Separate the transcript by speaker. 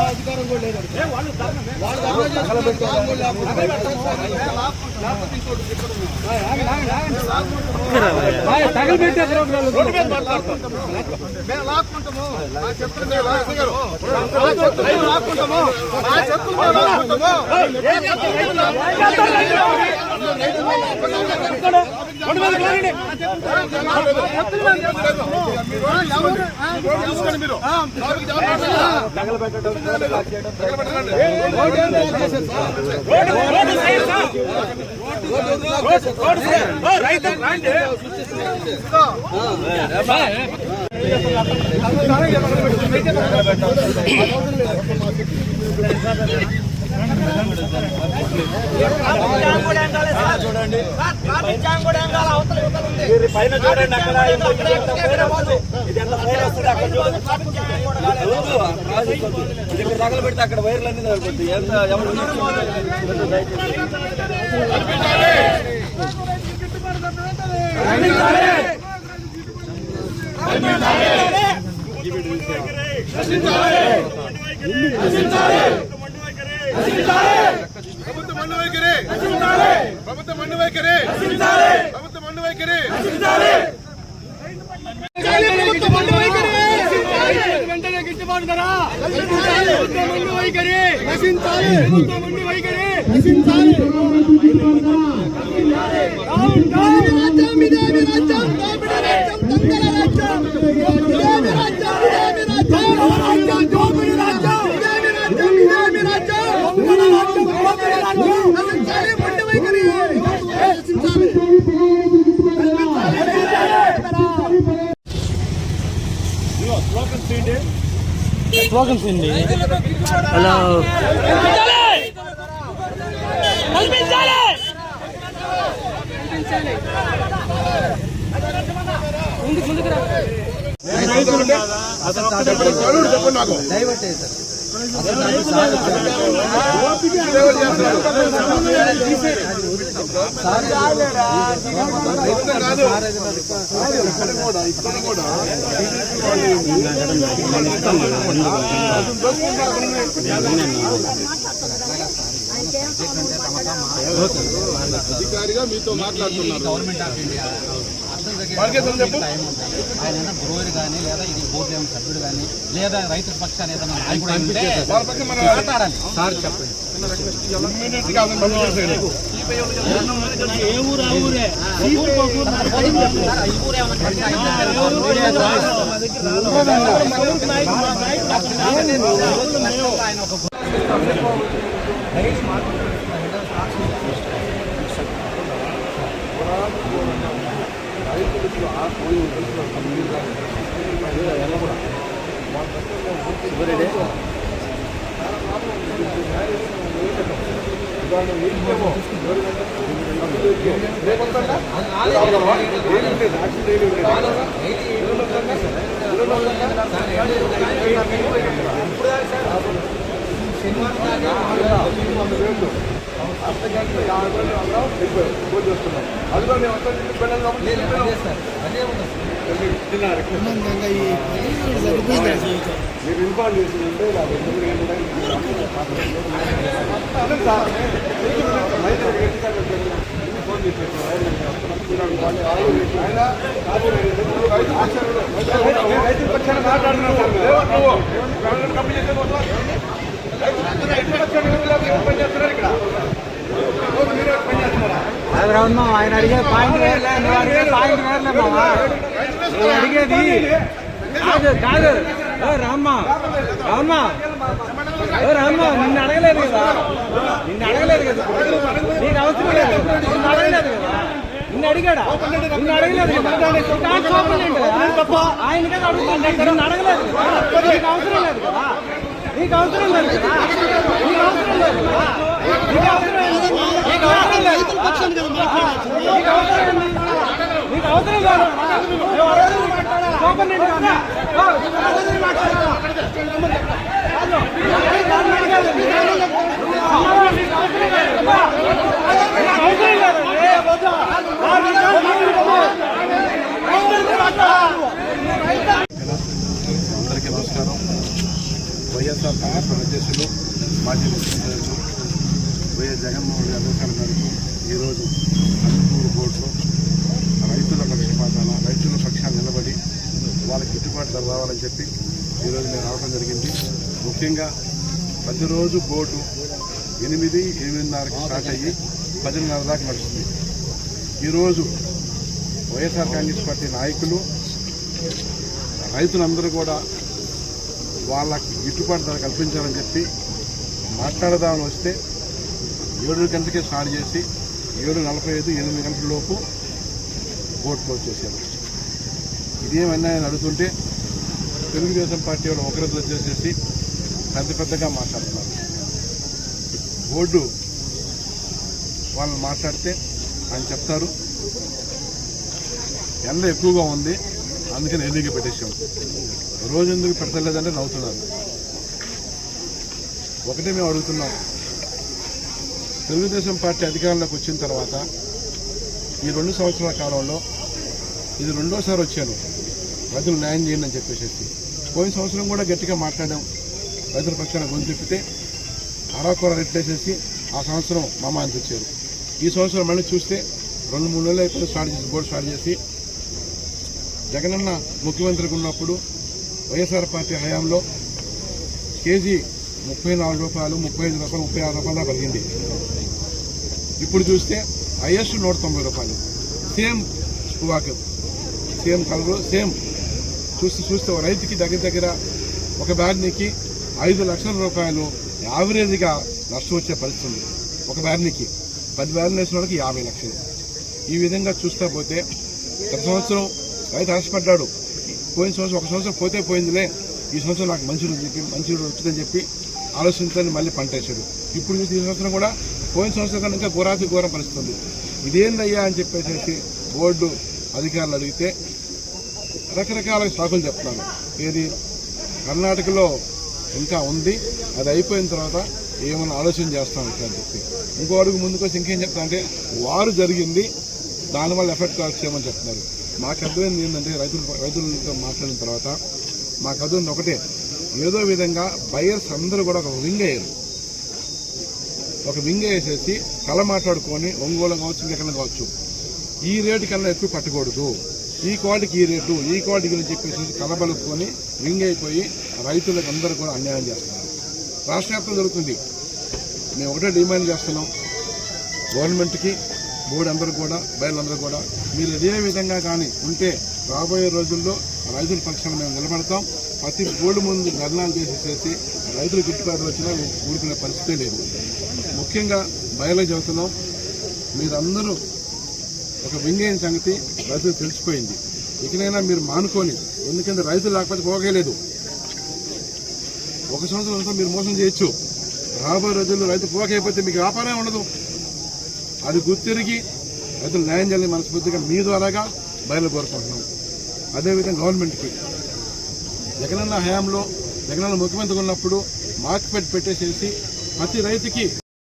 Speaker 1: అధికారం కూడా లేదు. తగలబెట్టే లాక్కుంటాము.
Speaker 2: చూడండి పైన చూడండి అక్కడ ఇక్కడ తగలబెడితే అక్కడ వైర్లు అన్ని తగలబెట్టి ఎంత ఎవరు
Speaker 3: ప్రభుత్వ మన్ను వైఖరి ప్రభుత్వ మన్ను వైఖరి ప్రభుత్వ మన్ను వైఖరి
Speaker 1: వెంటనే గిట్టుబాటు ధర మన్ను వైఖరి నశించాలి. మన్ను వైఖరి నశించాలి.
Speaker 2: స్లోగన్స్ అండి. హలో
Speaker 3: చెప్పండి నాకు అధికారిగా మీతో మాట్లాడుతున్నారు.
Speaker 4: గవర్నమెంట్ ఆఫ్ ఇండియా ఆయన బ్రోయర్ కానీ లేదా ఇది బోర్డు ఏమైనా సభ్యుడు కానీ లేదా రైతుల పక్షాన్ని ఏదైనా నాయకుడు ఉంటే మాట్లాడాలి. సార్ చెప్పండి.
Speaker 3: మీరు ఇన్ఫార్మ్ చేసిందంటే ఫోన్ చేసేసి రైతుల పక్షాన మాట్లాడుతున్నాను
Speaker 2: ఆయన అడిగే పాయింట్ వేర్లే, నువ్వు అడిగే పాయింట్ వేర్లే మావా. నువ్వు అడిగేది కాదు కాదు. రామ్మా రామ్మా రామ్మా నిన్ను అడగలేదు కదా, నిన్ను అడగలేదు కదా, నీకు అవసరం లేదు, నిన్ను అడగలేదు కదా, నిన్ను అడిగాడా, నిన్ను అడగలేదు కదా, ఆయన కదా అడుగుతాను, నిన్ను అడగలేదు కదా, నీకు అవసరం లేదు కదా, నీకు అవసరం లేదు కదా, నీకు అవసరం లేదు కదా, నీకు అవసరం లేదు, నీకు అవసరం లేదు, నీకు అవసరం లేదు, నీకు అవసరం లేదు, సూపర్
Speaker 3: గారి ఆదేశాల మేరకు ఈరోజు అనంతపూర్ బోర్డులో రైతుల పక్షపాతాన రైతుల పక్షాన్ని నిలబడి వాళ్ళకి గిట్టుబాటు ధర రావాలని చెప్పి ఈరోజు మేము రావడం జరిగింది. ముఖ్యంగా ప్రతిరోజు బోర్డు 8-8:30కి స్టార్ట్ అయ్యి 10:30 దాకా నడుస్తుంది. ఈరోజు వైఎస్ఆర్ కాంగ్రెస్ పార్టీ నాయకులు రైతులందరూ కూడా వాళ్ళకి గిట్టుబాటు ధర కల్పించాలని చెప్పి మాట్లాడదామని వస్తే 7 గంటలకే స్టార్ట్ చేసి 7:45, 8 గంటల లోపు బోర్డు క్లోజ్ చేశారు. ఇదేమన్నా అని అడుగుతుంటే తెలుగుదేశం పార్టీ వాళ్ళు ఒకరిద్దరు చేసేసి పెద్దగా మాట్లాడుతున్నారు. బోర్డు వాళ్ళు మాట్లాడితే ఆయన చెప్తారు ఎండ ఎక్కువగా ఉంది అందుకని ఎర్లీగా పెట్టేసాం, రోజు ఎందుకు పెడతలేదంటే నవ్వుతున్నారు. ఒకటే మేము అడుగుతున్నాం, తెలుగుదేశం పార్టీ అధికారంలోకి వచ్చిన తర్వాత ఈ 2 సంవత్సరాల కాలంలో ఇది 2వ వచ్చాను రైతులు న్యాయం చేయండి అని చెప్పేసి. పోయిన సంవత్సరం కూడా గట్టిగా మాట్లాడాం, రైతుల పక్షాన గొంతు తిప్పితే అరాకొర రేట్లేసేసి ఆ సంవత్సరం మామ అనిపించారు. ఈ సంవత్సరం మళ్ళీ చూస్తే 2-3 నెలలు అయిపోయి బోర్డు స్టార్ట్ చేసి జగనన్న ముఖ్యమంత్రికి ఉన్నప్పుడు వైఎస్ఆర్ పార్టీ హయాంలో కేజీ 34 రూపాయలు, 35 రూపాయలు, 36 రూపాయలు పెరిగింది. ఇప్పుడు చూస్తే హైయెస్ట్ 190 రూపాయలు. సేమ్ పువ్వాకు, సేమ్ కలరు, సేమ్ చూస్తే రైతుకి దగ్గర ఒక బ్యాగ్నికి 5 లక్షల రూపాయలు యావరేజ్గా నష్టం వచ్చే పరిస్థితి ఉంది. ఒక బ్యాగ్నికి 10 బ్యాగులు వేసిన వాళ్ళకి 50 లక్షలు. ఈ విధంగా చూస్తే పోతే గత సంవత్సరం రైతు ఆశపడ్డాడు, పోయిన సంవత్సరం ఒక సంవత్సరం పోతే పోయిందిలే, ఈ సంవత్సరం నాకు మంచి వచ్చిందని చెప్పి ఆలోచించాలని మళ్ళీ పంట వేసాడు. ఇప్పుడు చూసి ఈ సంవత్సరం కూడా పోయిన సంవత్సరం కన్నా ఇంకా ఘోరం పరిస్థితి ఉంది. ఇదేందయ్యా అని చెప్పేసి బోర్డు అధికారులు అడిగితే రకరకాల సాకులు చెప్తున్నారు. ఏది కర్ణాటకలో ఇంకా ఉంది, అది అయిపోయిన తర్వాత ఏమన్నా ఆలోచన చేస్తాం అని చెప్పి ఇంకో అడుగు ముందుకు వచ్చి ఇంకేం చెప్తా అంటే వారు జరిగింది దానివల్ల ఎఫెక్ట్ చేయమని చెప్తున్నారు. మాకు అర్థమైంది ఏంటంటే రైతులతో మాట్లాడిన తర్వాత మాకు అర్థమైంది ఒకటే, ఏదో విధంగా బయర్స్ అందరూ కూడా ఒక వింగ్ వేసేసి కళ మాట్లాడుకొని ఒంగోలు కావచ్చు, ఇంకెక్కడ కావచ్చు, ఈ రేటు కన్నా ఎక్కువ పట్టకూడదు, ఈ క్వాలిటీకి ఈ రేటు, ఈ క్వాలిటీకి అని చెప్పేసి కలబలుకొని వింగ్ అయిపోయి రైతులకు అందరూ కూడా అన్యాయం చేస్తున్నారు. రాష్ట్ర వ్యాప్తంగా జరుగుతుంది. మేము ఒకటే డిమాండ్ చేస్తున్నాం గవర్నమెంట్కి, బోర్డు అందరూ కూడా, బయలందరూ కూడా, మీరు ఇదే విధంగా కానీ ఉంటే రాబోయే రోజుల్లో రైతుల పక్షాన మేము నిలబడతాం. ప్రతి బోర్డు ముందు ధర్నాలు చేసేసి రైతులు గిట్టుబాటు వచ్చినా ఊరుకునే పరిస్థితే లేదు. ముఖ్యంగా బయలు చెబుతున్నాం, మీరందరూ ఒక వింగైన సంగతి రైతులు తెలిసిపోయింది. ఇకనైనా మీరు మానుకొని, ఎందుకంటే రైతులు లేకపోతే పోగలేదు. ఒక సంవత్సరం అంతా మీరు మోసం చేయొచ్చు, రాబోయే రోజుల్లో రైతు పోకైపోతే మీకు వ్యాపారం ఉండదు. అది గుర్తిరిగి రైతులు న్యాయం చేయాలని మనస్ఫూర్తిగా మీ ద్వారాగా బయలు కోరుకుంటున్నాం. అదేవిధంగా గవర్నమెంట్కి జగనన్న హయాంలో జగనన్న ముఖ్యమంత్రి ఉన్నప్పుడు మార్కెట్ పెట్టేసేసి ప్రతి రైతుకి